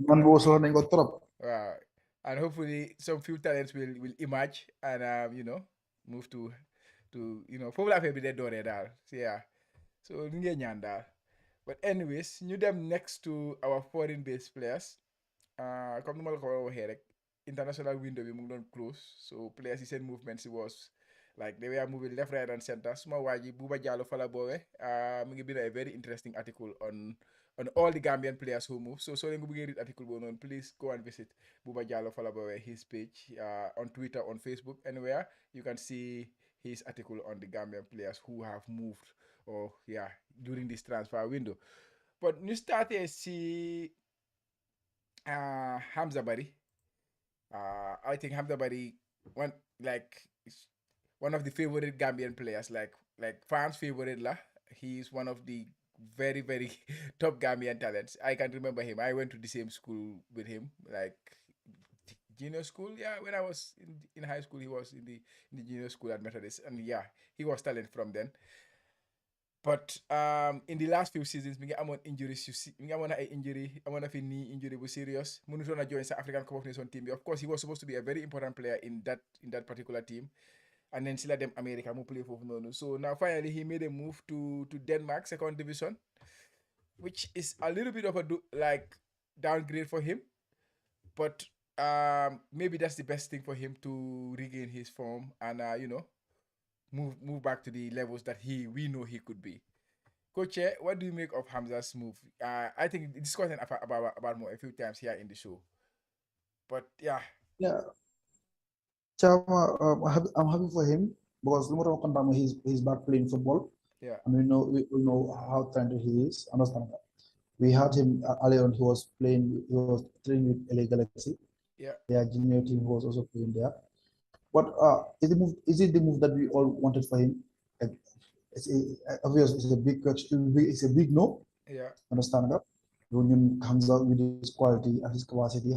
man boobu solo nañ ko trop uh, and hopefully some few talents will emerge and move to foofu la affaire bi dee dooree daal. So yeah, so ñu ngee ñaan daal. But anyways, ñu dem next to our foreign based players. Comme nu ma la ko waxee rek international window bi mu ngi doon close, so players yi seen movement si was like they were moving left, right and center. Suma waa ji Buba Jallow fala boowe mu ngi bind a very interesting article on all the Gambian players who move. So leen ko bëggee read article boobu noonu, please go and visit Buba Jallow fala boowe his page on Twitter, on Facebook, anywhere you can see his article on the Gambian players who have moved or yeah during this transfer window. But ñu startee si Hamza Barry. I think Hamza Barry one like is one of the favorite Gambian players. Like fans' favorite lah. He's one of the very very top Gambian talents. I can remember him. I went to the same school with him, like junior school. Yeah, when I was in high school, he was in the junior school at Methodist, and yeah, he was talent from then. But in the last few seasons, mi ngi amoon injuries mi ngi amoon ay injury, amoon na fi knee injury bu serious. Mënutoon a join sa African Cup of Nations team bi. Of course, he was supposed to be a very important player in that particular team. And then sila dem America mu play foofu noonu. So now finally he made a move to Denmark second division, which is a little bit of a like downgrade for him. But maybe that's the best thing for him to regain his form and move back to the levels that we know he could be. Coach, what do you make of Hamza's move? I think discussing about more a few times here in the show. But yeah, yeah Chama, I'm happy for him because no matter what he's back playing football yeah, and we know how talented he is. Understand that. We had him earlier on. He was training with LA Galaxy. yeah, Their junior team was also playing there. But is it the move that we all wanted for him? Like, obvious. It's a big question. It's a big no. yeah, Understand that. Union comes out with his quality and his capacity.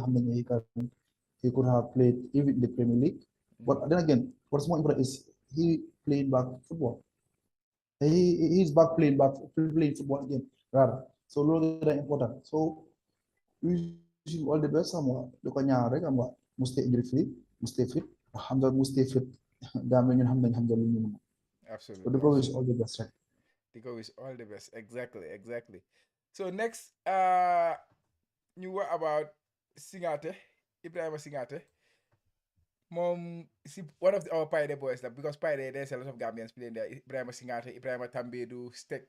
He could have played even in the Premier League. But then again, what's more important is he played back football. He's back playing football again, rather. So loolu is important. So we wish him all the best. Lu ko ñaan rek mu stay injury free, mu stay fit. Hamza mu stay fit. Gambia ñun xam nañ Hamza lu ñu mën. So absolutely, the goal is absolutely. all the best, right? The go is all the best. Exactly. So next, you were about Singate, Ibrahim Singate. Mom, see one of our Pioneer boys that because Pioneer there's a lot of Gambians playing there. Ibrahim Singate, Ibrahim Tambedu, Stek,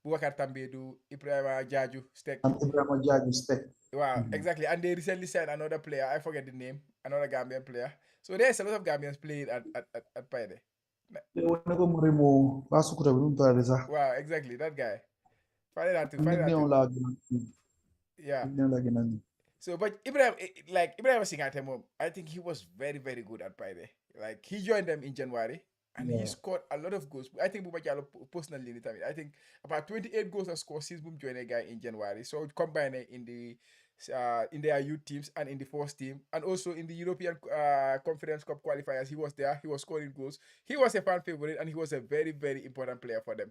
Boubacar Tambedu, Ibrahim Jaju, Stek. And Ibrahim Jaju stay. Wow, exactly. And they recently signed another player. I forget the name. Another Gambian player. So there's a lot of Gambians playing at Pioneer. Wane ko muri mo basukuta bi mutare sax. Wow, exactly. That guy. Find that Nickname too. la gëna Yeah. nickname la gëna So, but Ibrahim Singate, mom, I think he was very, very good at Pioneer. Like he joined them in January and he yeah. scored a lot of goals. I think Buba Jallow personally, I think about 28 goals are scored since Boom joined a guy in January. So combine it in their youth teams and in the first team and also in the European Conference Cup qualifiers. He was there. He was scoring goals. He was a fan favorite and he was a very, very important player for them.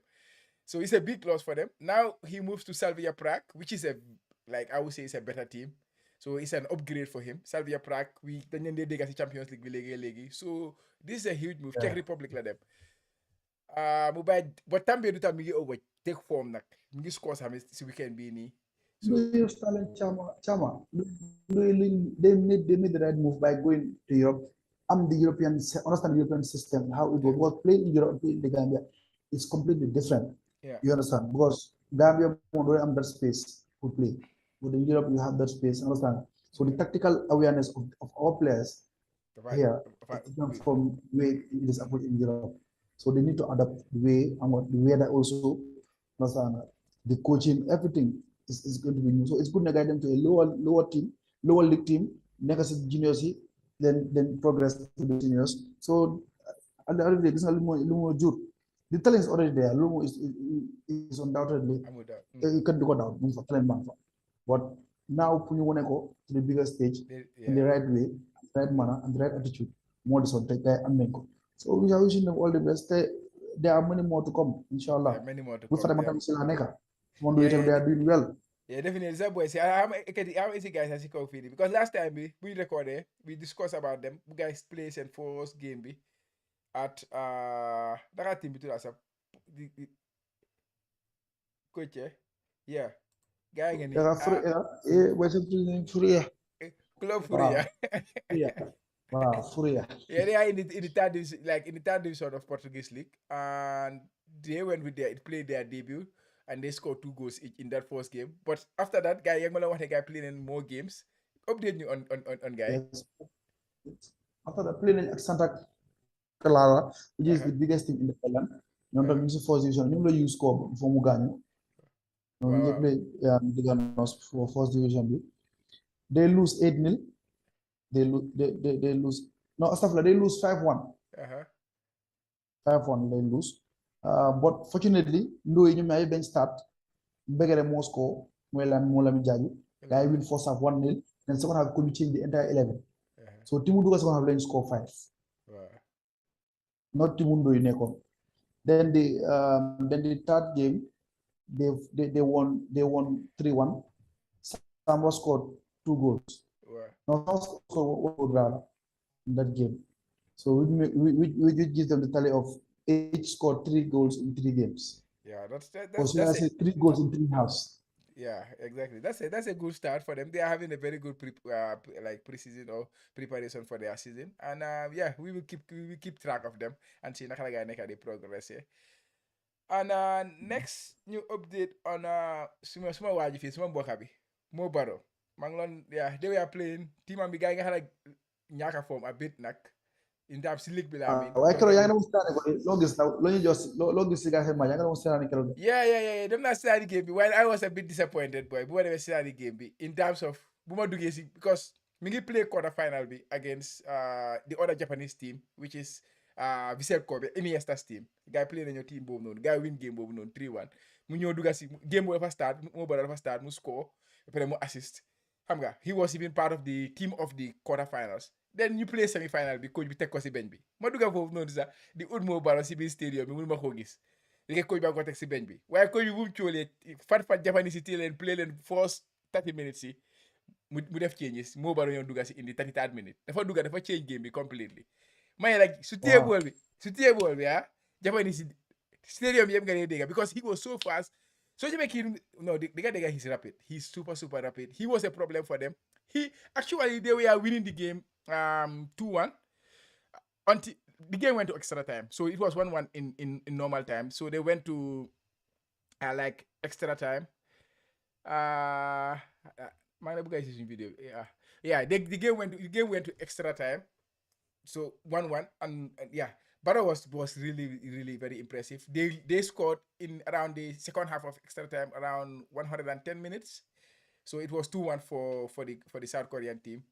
So it's a big loss for them. Now he moves to Salvia Prague, which is I would say it's a better team. So it's an upgrade for him. Salvia Prague, dañ leen dee dégg ci Champions League bi léegi. So this is a huge move. Czech Yeah. Republic la dem. Mu bàyyi ba Tambie du tam mi ngi over take form nag. Mi ngi score sax si weekend bii nii. So Louis Stalin Chama. They made the right move by going to Europe. Understand the European system, how it goes. Because playing in Europe, playing in the Gambia, is completely different. yeah, You understand? Because Gambia don't have that space to play. But in Europe, you have that space. Understand? So the tactical awareness of our players here is not from way it is approached in Europe. So they need to adapt the way and the way that also understand the coaching, everything is going to be new. So it's good to guide them to a lower league team, next juniors, then progress to the seniors. So at the end of the day, this is Lumo Jur. The talent is already there. Lumo is undoubtedly you can do it down for talent bank. But now when you want to go to the bigger stage in the right way, right manner, and the right attitude, more so take that and make. So we are wishing them all the best. There are many more to come, inshallah. Yeah, many more to We for come. them Yeah, still aneka. One yeah, they are doing well. yeah, definitely. That boy say, how many guys has he called feeding? Because last time we recorded, we discussed about them. You guys play and first game be at that team between us the coach. Yeah, guy Yeah, free, what's it free? Club Wow, Furia. free. Wow, free. Yeah, they are in the third division, like in the third division of Portuguese league, and they went with their played their debut, and they scored 2 goals each in that first game. But after that, guy, young man, want a guy playing in more games. Update you on guy. Yes. After the playing at Santa Clara, which is Uh-huh. the biggest team in the island, you know, Uh-huh. music first division, you know, you score for Mugani. No, Wow, you wow. play the Ganos for first division. They lose 8-0. They lose. No, stuff like they lose 5-1. Uh-huh. 5-1 they lose. But fortunately, no, you may bench start. Beggar Moscow, Muelan Molami Jaju. Guy win first half 1-0. Then second half could change the entire 11. Uh-huh. So Timundu second half then score 5. Wow. Not Timundu in Eko. Then the third game, they won 3-1. Samba scored 2 goals. Wow. Now Samba scored 1 goal rather in that game. So we give them the tally of each scored 3 goals in 3 games. Yeah, Or should I that's it. say 3 goals in 3 halves? Yeah, exactly. That's a good start for them. They are having a very good like preseason or preparation for their season, and yeah, we will keep track of them and see naka la gaay nekk di progress. Yeah. And next new update on suma waji fi suma mbokka bi Mo Baro. Manglon, yeah, they were playing team am bi gaay nga xala ñaaka form a bit nak in terms si league bi la mean Waaye comme keroog yaa ngi tamit doon waxtaane ko loo gis nag loo ñu jos loo gis si gàncax gi yaa ngi doon waxtaane keroog. yeah. Them not study game. While I was a bit disappointed, boy, but they study game in terms of Buma Dugesi because Mingi play quarterfinal be against the other Japanese team, which is Vissel Kobe, Iniesta's team. Guy playing in your team boom non. Guy win game boom non 3-1. Munyo Dugasi game will ever start, Mo ever start, mu score, pero mo assist. Hamga, he was even part of the team of the quarterfinals. Then you play semi-final because we take kosi bench bi. Ma duga fofu non sa di ud Mo Baro si bi stadium mi ma ko gis. Li coach ba ko tek si bench bi. Waye coach bi bu mu ciolé fat Japanese yi leen play leen first 30 minutes yi mu def changes Mo Baro ñoo duga si indi 33 minutes. Dafa change game bi completely. May like su téye bool bi Japanese yi stadium yëpp nga dee dégga because he was so fast. So you make him no the guy he's rapid. He's super rapid. He was a problem for them. He actually they were winning the game 2-1 until the game went to extra time. So it was 1-1 in normal time. So they went to like extra time. My guys is in video. Yeah. The game went to extra time. So 1-1 and yeah. Barrow was really very impressive. They scored in around the second half of extra time around 110 minutes. So it was 2-1 for the South Korean team.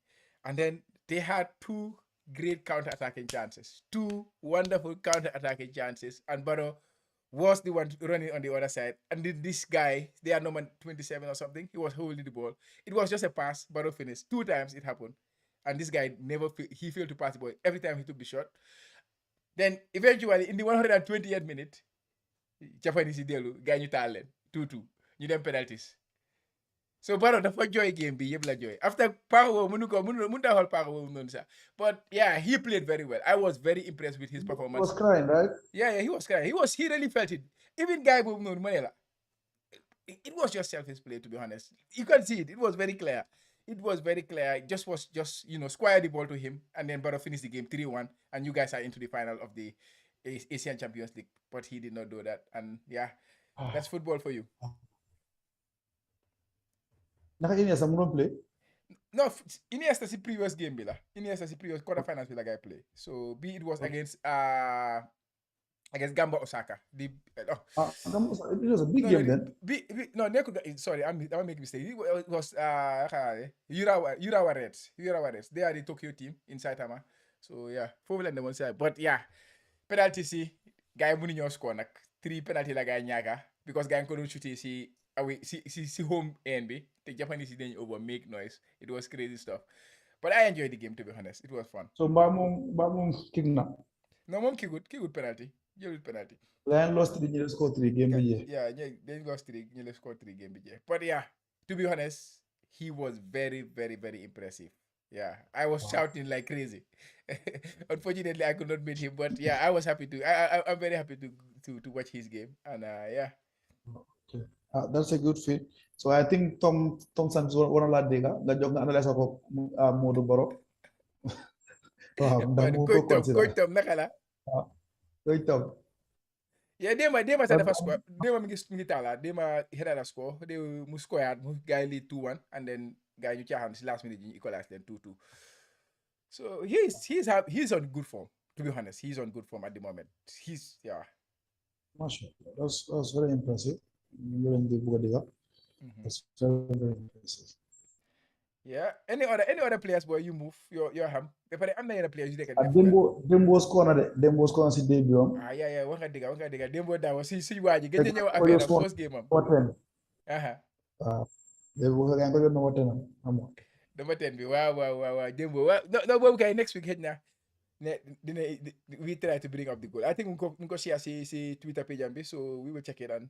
And then they had 2 great counter-attacking chances. 2 wonderful counter-attacking chances. And Barrow was the one running on the other side. And this guy, they are number 27 or something, he was holding the ball. It was just a pass, Barrow finished. 2 times it happened. And this guy he failed to pass the ball every time he took the shot. Then eventually in the 120th minute, Japanese delu guy ñu taal leen 2-2 ñu dem penalties. So Barrow dafa joy game bi yëpp la joy. After Paro mënu ta xool Paro noonu sax. But yeah, he played very well. I was very impressed with his He performance. was crying, right? Yeah, he was crying. He really felt it. Even guy boobu noonu Manela. It was just selfish play, to be honest. You can see it. It was very clear. It was very clear. It just was square the ball to him, and then Barrow finished the game 3-1, and you guys are into the final of the Asian Champions League. But he did not do that, and yeah, that's football for you. Naka Iniesta mu doon play. No, Iniesta the previous game bila. Iniesta the previous quarterfinals bila guy play. So it was against against Gamba Osaka. It was a big No, no, game then. no, sorry, I'm making mistake. It was Urawa Reds. Urawa Reds. They are the Tokyo team in Saitama. So yeah, four and one side. But yeah, penalty si guy muni ñoo score nak 3 penalty la guy ñaaka because guy ko doon shooté si away si home end bi te Japanese yi dañ over make noise. It was crazy stuff. But I enjoyed the game, to be honest. It was fun. So mbaa moom kick na. No, mom key good penalty. Jëlul penalty. Leen lost di ñu score 3 game bi jeex. Yeah, they lost 3, ñu score 3 game bi jeex. But yeah, to be honest, he was very, very, very impressive. Yeah, I was shouting like crazy. Unfortunately, I could not beat him, but yeah, I was happy to. I'm very happy to watch his game, and yeah. Okay. That's a good fit. So I think Tom Santos war na laa dégg nga jóg nga analyse ko Modou Baro. Waaw ndax mu ko consider. Coach Tom naka la? Waaw Coach Tom. Yeah, dema sa dafa score. Dema mi ngi tala. Dema header score. They mu score mu guy lead 2-1 and then guy ñu caaxaan si last minute ñu equalize then 2-2. So he's on good form. To be honest, he's on good form at the moment. Yeah. Mashallah. That's very impressive. That's very, very impressive. Yeah. Any other players boy you move your ham. But I'm not players you take Dembo score na de. Dembo score na si début am. Yeah. Wax nga dëgga. Dembo daaw si waaji gëj ñëw affaire first game am. Aha. Dembo nga ko jot na wote na. Number 10 bi waaw Dembo. No boobu kay next week xëj na we try to bring up the goal. I think we ko share si Twitter page am bi, so we will check it and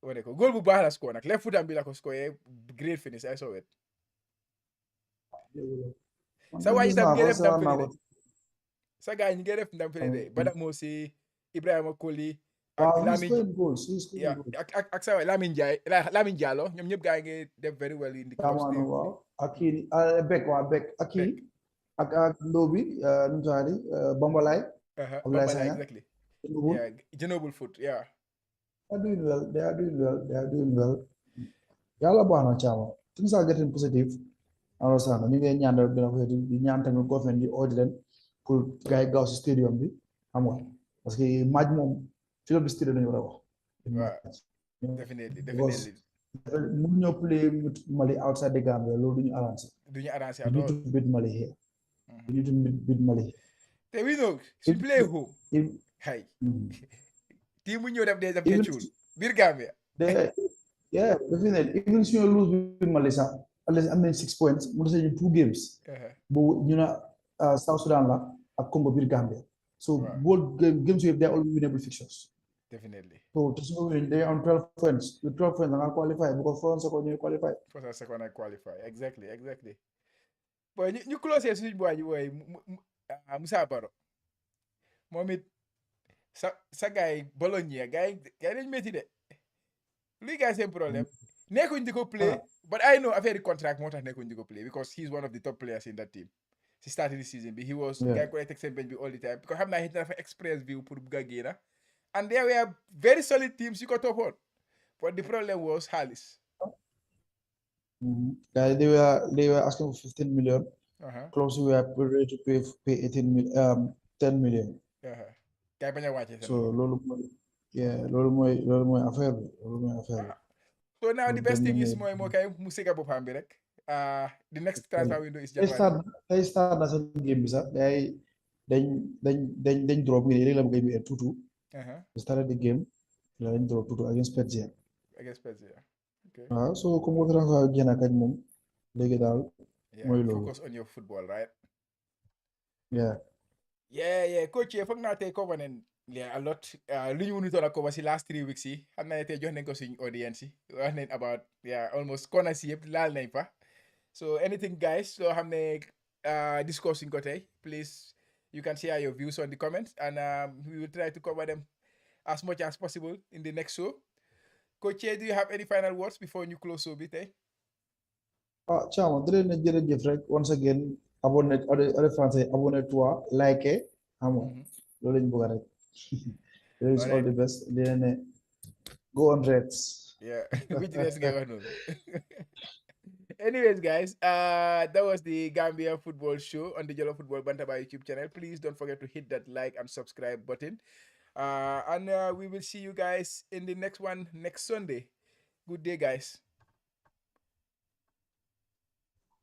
wane ko goal bu baax la score nag left foot am bi la ko score great finish I saw it. Sa waay itam ngeen def ndam fële de sa gars yi ñu ngi def ndam fële de Bada Mosi Ibrahima Koli ak ak sa waay Lamine Diallo ñoom ñëpp gars yi ngi def very well in the club still. Waaw ak kii Beck ak kii ak Ndobi nu mu tuddati Bambalay. Bambalay exactly. Yeah, Genoble foot, yeah. They are doing well. Yàlla baax na Chama. Things are getting positive. Understand ñu ngi ñaanal benn affaire di ñaan tamit government di audit leen pour gars yi gaaw si stadium bi xam nga parce que match moom fi bi stadium dañu war a wax. Waaw definitely. Mun ñoo play Mali outside the Gambia loolu du ñu arrangé. at all. We need to beat Mali here. We need to beat Mali here. Te we know su play home. Hay. Team bu ñëw def day cuul biir Gambia. Yeah, definitely. Even if you lose with Mali sax at least am nañ 6 points mu des ñu 2 games. bu ñu na South Sudan la ak Congo biir Gambia. So both games yëpp they are all winnable fixtures. Definitely. So to see win they are on 12 points. With 12 points nga qualify because first second you qualify. First and second I qualify. Exactly. Boy ñu close suñu boy yi Musa Baro. Moom it sa gars yi Bologna gars yi dañ métti de luy gars seen problème nekkuñ di ko play but I know affaire contract moo tax nekkuñ di ko play because he's one of the top players in that team si starting the season bi he was gars ko teg seen bench bi all the time because xam naa hit na dafa express view pour bugg a génn and there were very solid teams yu ko toppoon but the problem was xaalis. Guys, they were asking for 15 million. Close we were ready to pay 10 million. Kay bañ a wàcce so loolu mooy affaire bi so now the best thing is mooy moo kay mu sega boppam bi rek the next transfer window is January. Tey start na seen game bi sax day dañ drop bi léegi la mu game bi 2-2. They started the game dañ drop 2-2 against Spezia. Okay. So comme ko transfer génn kañ moom léegi daal mooy loolu. Focus on your football, right? Yeah. Coach foog naa tey cover nañ a lot lu ñu mënutoon a cover si last 3 weeks yi xam naa ne tey jox nañ ko suñu audience yi wax nañ about almost corners yi yëpp laal nañ fa so anything guys soo xam ne discussing ko tey please you can share your views on the comments and we will try to cover them as much as possible in the next show. Coach, do you have any final words before ñu close show bi tey? Chama di leen jërëjëf rek once again abonné ade français abonné-toi like xam nga loolu lañ bëgg rek. There is all the best di leen ne go on Reds. Which Reds ngay wax noonu. Anyways guys, that was the Gambia football show on the Jollof Football Bantaba YouTube channel. Please don't forget to hit that like and subscribe button. And we will see you guys in the next one next Sunday. Good day, guys.